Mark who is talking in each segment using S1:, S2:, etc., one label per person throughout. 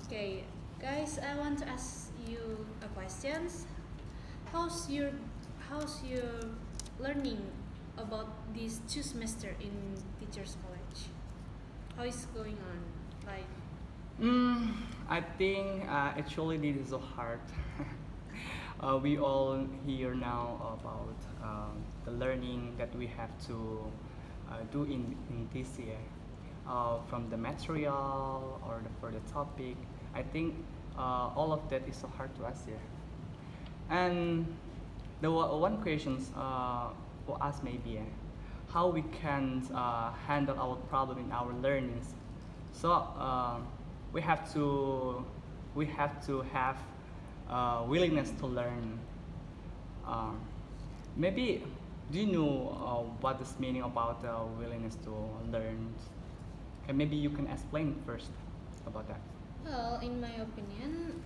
S1: Okay, guys, I want to ask you a questions. How's your how's your learning about this 2 semester in teachers college? How is going on? Like,
S2: Mm, I think actually this is so hard. We all hear now about the learning that we have to do in this year, from the material or for the topic. I think all of that is so hard to us here. And the one question for us maybe how we can handle our problem in our learnings. So we have to we have to have willingness to learn. Um, Maybe do you know what is meaning about willingness to learn? And maybe you can explain first about that.
S1: well, in my opinion,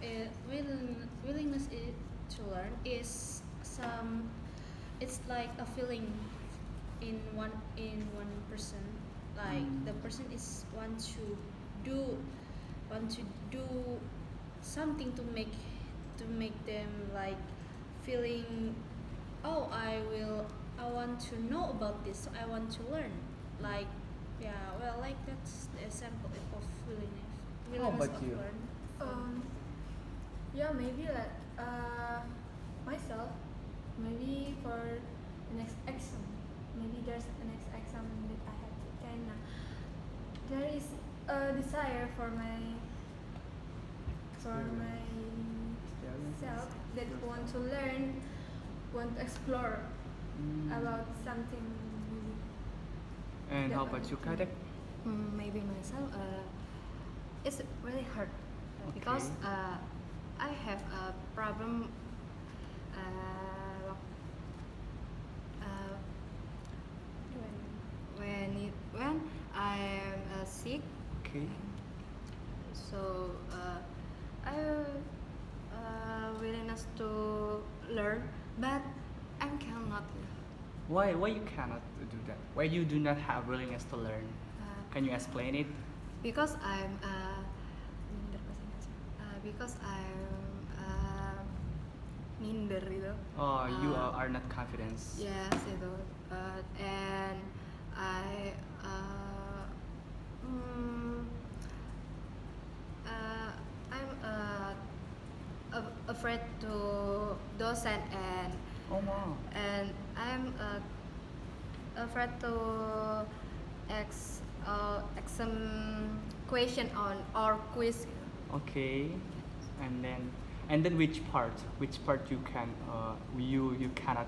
S1: willingness to learn is some. It's like a feeling in one person. Like the person is do want to do something to make them like feeling, oh, I want to know about this, so I want to learn, like, yeah, well, like that's the example of
S2: How
S1: willingness
S2: about
S1: of
S2: you?
S1: learn.
S3: Um, yeah, maybe like myself, maybe for the next exam, maybe there's a next exam that I have to attend. Now, there is a desire for myself that want to learn, want to explore about something.
S2: And
S3: that
S2: how
S3: I
S2: about you,
S3: want to-
S2: Kadek?
S4: Maybe myself. It's really hard because I have a problem uh, uh, when I am sick.
S2: Okay.
S4: So I willingness to learn, but I cannot.
S2: Why you cannot do that? Why you do not have willingness to learn? Can you explain it?
S4: Because I'm because I'm minder gitu.
S2: Oh, you
S4: Uh,
S2: are not confident.
S4: Yes, itu. And I mm, I'm afraid to docent
S2: Oh wow.
S4: and I'm afraid to some question on or quiz.
S2: Okay. And then which part you can you cannot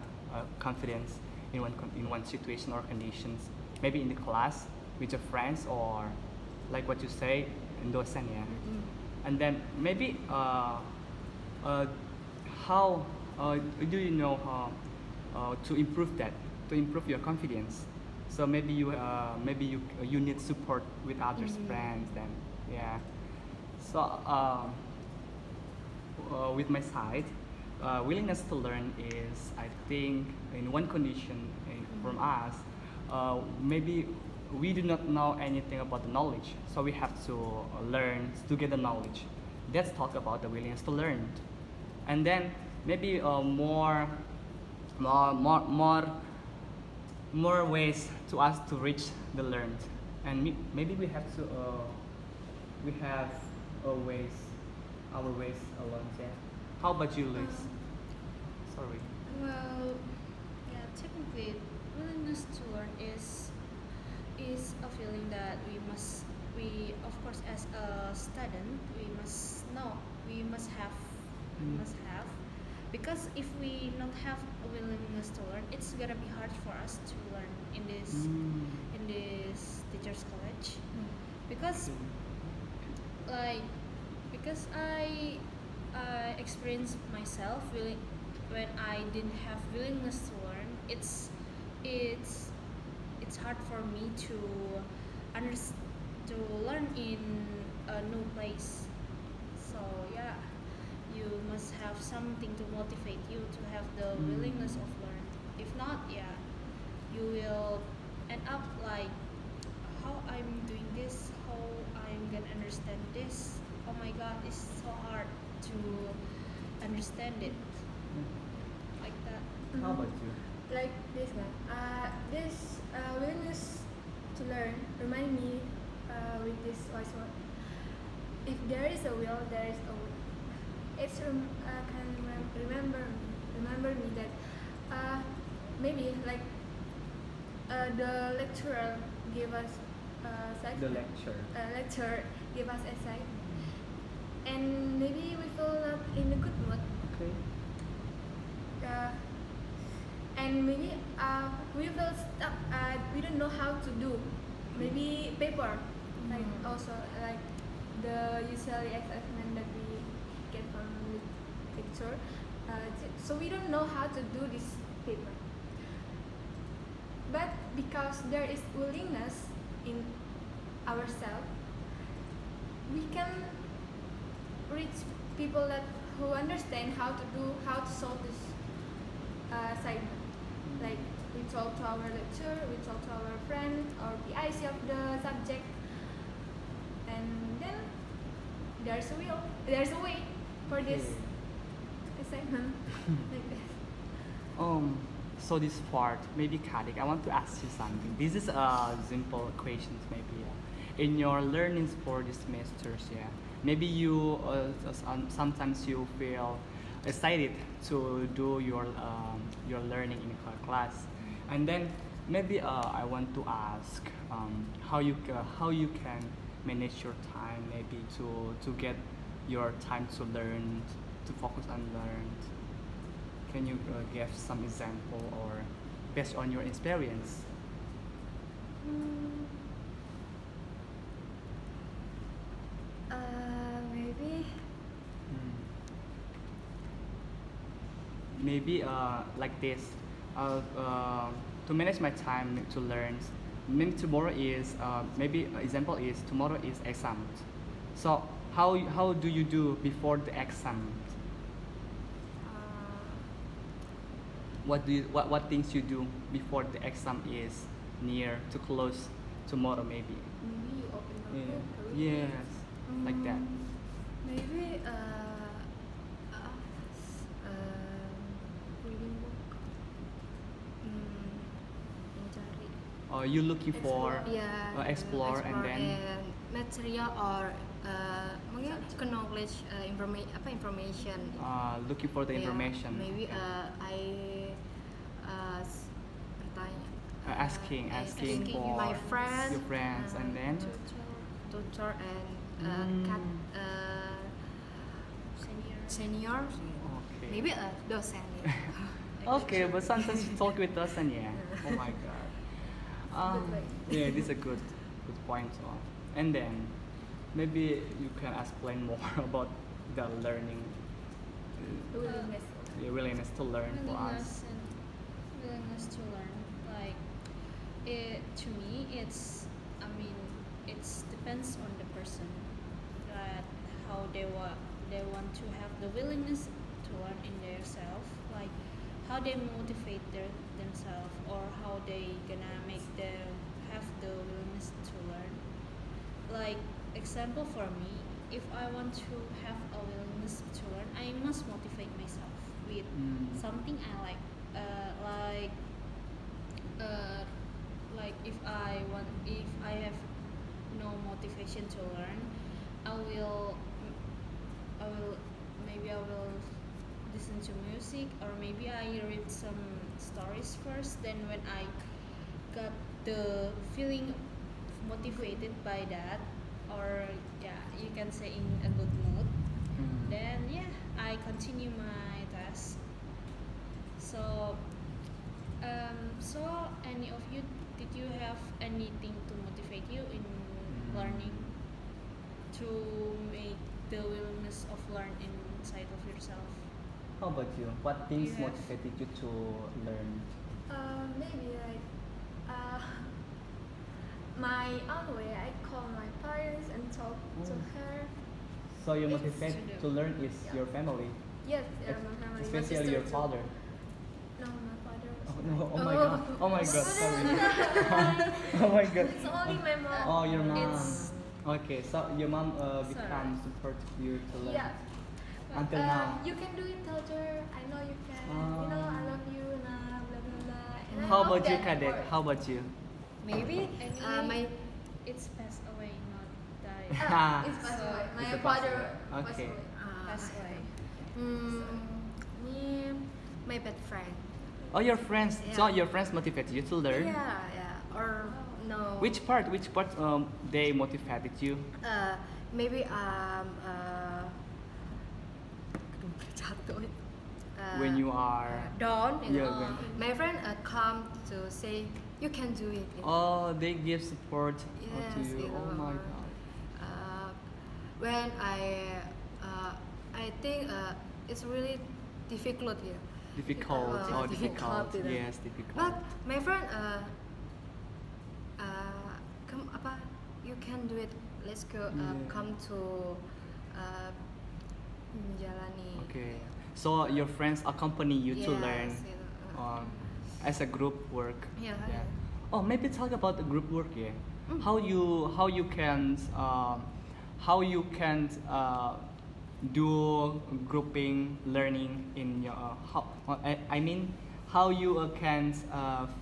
S2: confidence in one situation or conditions, maybe in the class with your friends or like what you say in dosen, yeah. And then maybe how do you know how to improve that, to improve your confidence? So maybe you need support with others friends then, yeah. So with my side, willingness to learn is, I think, in one condition from us, maybe we do not know anything about the knowledge, so we have to learn to get the knowledge. Let's talk about the willingness to learn, and then maybe more, more, more, more ways to us to reach the learned, and maybe we have to we have ways, our ways alone. Yeah. How about you, Louise? Sorry.
S1: Well, yeah, technically, willingness to learn is a feeling that we of course as a student we must know, we must have, because if we not have a willingness to learn, it's gonna be hard for us to learn in this teachers college, because like because I experienced myself when I didn't have willingness to learn. It's hard for me to to learn in a new place. So yeah, you must have something to motivate you to have the willingness of learn. If not, yeah, you will end up like, how I'm doing this, how I'm gonna understand this, oh my god, it's so hard to understand it like that.
S2: How about you?
S3: Like this one. This willingness to learn remind me with this wise word. If there is a will, there is a way. It's can remember me that maybe like the lecturer gave us
S2: The lecture.
S3: lecture give us essay, and maybe we feel not in a good mood.
S2: Okay.
S3: And maybe we feel stuck. We don't know how to do. Maybe paper, like also like the usually assessment that we get from the lecture. So we don't know how to do this paper. But because there is willingness in ourselves, we can reach people that who understand how to solve this assignment. Like we talk to our lecturer, we talk to our friend or PIC of the subject, and then there's a way for this assignment like this.
S2: So this part, maybe Kadek, I want to ask you something. This is a simple questions, maybe. In your learnings for the semesters, maybe you sometimes you feel excited to do your learning in a class, and then maybe I want to ask how you can manage your time, maybe to get your time to learn, to focus on learn. Can you give some example or based on your experience?
S4: Maybe
S2: Maybe like this. To manage my time to learn. Maybe tomorrow is maybe example is tomorrow is exam. So how do you do before the exam? What things you do before the exam is near to close tomorrow maybe?
S3: Maybe you open your
S2: Yeah.
S3: book. or read.
S2: Yes, like that.
S4: maybe
S3: Reading book.
S4: mencari
S2: You looking for
S3: Explore.
S2: explore and then
S4: material or mungkin ke knowledge information.
S2: Looking for the
S4: Yeah,
S2: information.
S4: maybe
S2: Okay.
S4: I bertanya
S2: Asking
S4: asking
S2: for
S4: my friends,
S2: your friends and then
S4: tutor and
S2: Mm.
S1: Senior.
S4: senior,
S2: okay.
S4: maybe a dosen.
S2: Okay, but sometimes you talk with us and oh my god.
S3: Good way.
S2: Yeah, this is a good point. And then maybe you can explain more about the learning,
S3: Willingness.
S2: the willingness to learn for us.
S1: Willingness to learn. Like it to me, it's depends on the person that how they want to have the willingness to learn in themselves. Like how they motivate themselves or how they gonna make them have the willingness to learn. Like example for me, if I want to have a willingness to learn, I must motivate myself with something I like. Like if I have no motivation to learn, I will listen to music, or maybe I read some stories first. Then when I got the feeling motivated by that, or you can say in a good mood, then I continue my task. So any of you, did you have anything to motivate you in learning, to make the willingness of learn inside of yourself?
S2: How about you? What things
S1: You have-
S2: motivated you to learn?
S3: Maybe like my own way. I call my parents and talk to her.
S2: So your
S3: It's
S2: motivation
S1: to
S2: to learn is
S3: Yeah.
S2: your family,
S3: Yes, my family. My
S2: especially
S3: sister
S2: your
S3: too.
S2: father.
S3: No, my father was
S2: Oh
S3: like-
S2: no! Oh my god! Oh my god! Sorry.
S3: It's
S2: Oh my god!
S3: only my mom.
S2: Oh, your mom.
S1: It's
S2: Okay, so your mom
S1: Sorry.
S2: become support you to learn
S3: Yeah.
S2: until now.
S3: You can do it, tell her. I know you can. I love you, nah, blah blah blah. And I
S2: How
S3: love
S2: about you,
S3: that
S2: Kadek?
S3: word.
S2: How about you?
S4: Maybe
S1: Anyway,
S4: my
S1: it's passed away, not died.
S3: It's passed
S1: So,
S3: away.
S2: It's
S3: My
S2: a passed
S3: father
S2: away.
S3: passed
S2: Okay.
S3: away.
S1: passed away.
S4: mm, me my best friend.
S2: Oh, your friends. So
S4: Yeah.
S2: your friends motivate you to learn.
S4: Yeah. Or no.
S2: Which part? Which part? They motivated you.
S4: Maybe
S2: When you are.
S4: down.
S2: Yeah,
S1: know.
S4: My friend come to say you can do it.
S2: Oh, they give support to
S4: Yes,
S2: you.
S4: it
S2: Oh my
S4: will.
S2: god.
S4: When I think it's really difficult here.
S2: Difficult. Oh, difficult.
S4: Difficult,
S2: Yes, difficult.
S4: But my friend come apa you can do it. Let's go
S2: Yeah.
S4: come to menjalani.
S2: Okay. So your friends accompany you to
S4: Yes,
S2: learn as a group work.
S4: Yeah.
S2: Oh, maybe talk about the group work. Yeah.
S4: Mm.
S2: How you can do grouping learning in your I mean how you can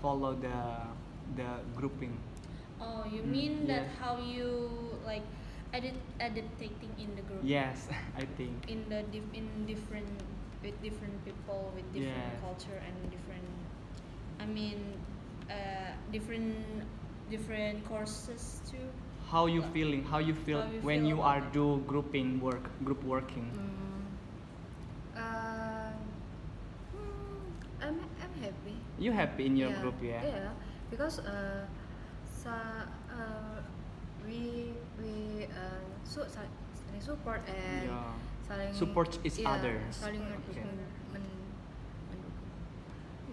S2: follow the grouping.
S1: Oh, you mean
S2: yeah.
S1: that how you like adapting in the group?
S2: Yes, I think.
S1: In the in different with different people with different
S2: Yeah.
S1: culture and different. I mean, different courses too.
S2: How you feeling? How you feel
S1: How you
S2: when
S1: feel
S2: you
S1: about
S2: are
S1: it?
S2: do grouping work, group working?
S4: I'm happy.
S2: You happy in your
S4: Yeah,
S2: group, yeah?
S4: Yeah, because we saling support and
S2: Yeah.
S4: saling
S2: Support each other.
S4: Saling
S2: Okay.
S4: mendukung.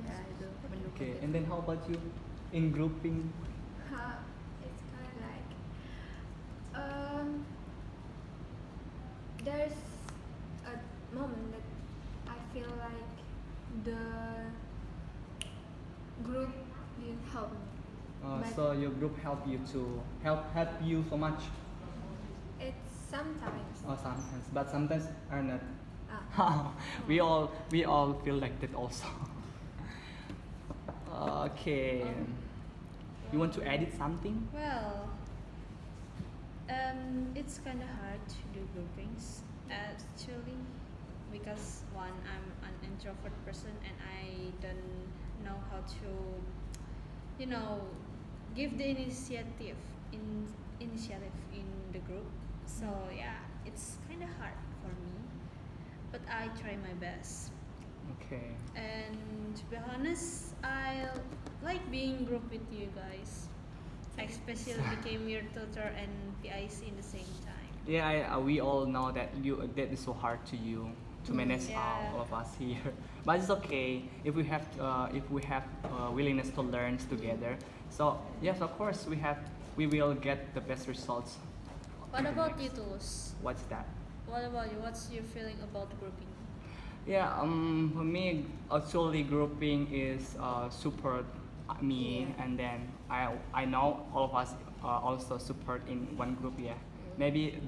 S4: Ya itu mendukung.
S2: Okay,
S4: gitu.
S2: and then how about you in grouping?
S3: It's kind of like there's a moment that I feel like the group didn't help me. But
S2: So your group help you to help you so much.
S3: it's sometimes.
S2: Oh, sometimes, but sometimes are not.
S3: Ah,
S2: we all feel like that also. Okay. You want to edit something?
S1: Well, it's kind of hard to do groupings actually because one, I'm an introvert person and I don't know how to, give the initiative in the group. So yeah, it's kind of hard for me, but I try my best.
S2: Okay.
S1: And to be honest, I like being group with you guys. I especially became your tutor and PIC in the same time.
S2: Yeah, we all know that that is so hard to you to manage
S1: Yeah.
S2: all of us here, but it's okay if we have willingness to learn together. So yes, of course we will get the best results.
S1: What
S2: in the
S1: about you,
S2: next-
S1: Tulus?
S2: What's that?
S1: What about you? What's your feeling about grouping?
S2: Yeah, for me, actually, grouping is support me,
S4: Yeah.
S2: and then I know all of us also support in one group. Yeah, maybe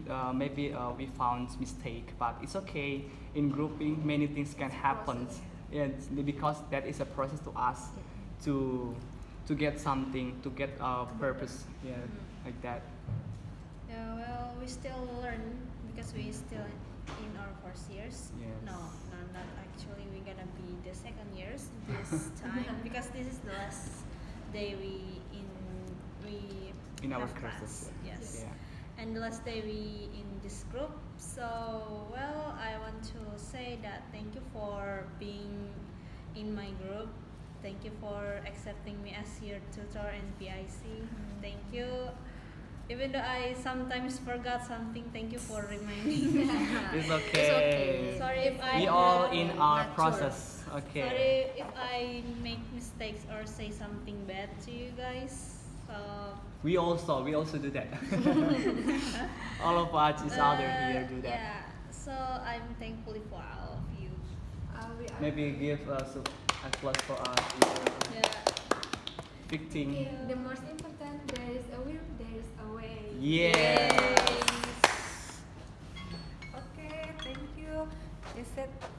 S2: we found mistake, but it's okay. In grouping, many things can happen.
S3: process.
S2: Yeah, because that is a process to us to get something, to get a purpose. Yeah, like that.
S1: Yeah, well, we still learn because we still in our first years.
S2: Yes.
S1: No, not actually. We're gonna be the second years this time because this is the last day we
S2: In our
S1: have class.
S2: courses.
S1: Yes.
S2: Yeah.
S1: And the last day we in this group. So well, I want to say that thank you for being in my group. Thank you for accepting me as your tutor and PIC. Thank you. Even though I sometimes forgot something, thank you for reminding me.
S2: It's okay.
S4: It's okay.
S1: Sorry if I
S2: We all in our
S4: Mature.
S2: process. Okay.
S1: Sorry if I make mistakes or say something bad to you guys.
S2: We also do that. All of us is out there here do that.
S1: Yeah. So I'm thankful for all of you.
S3: We are
S2: Maybe give us a applause for us.
S1: Yeah.
S2: Victim.
S3: The most important, there is a will, there is a way.
S2: Yes.
S5: Okay, thank you. Is it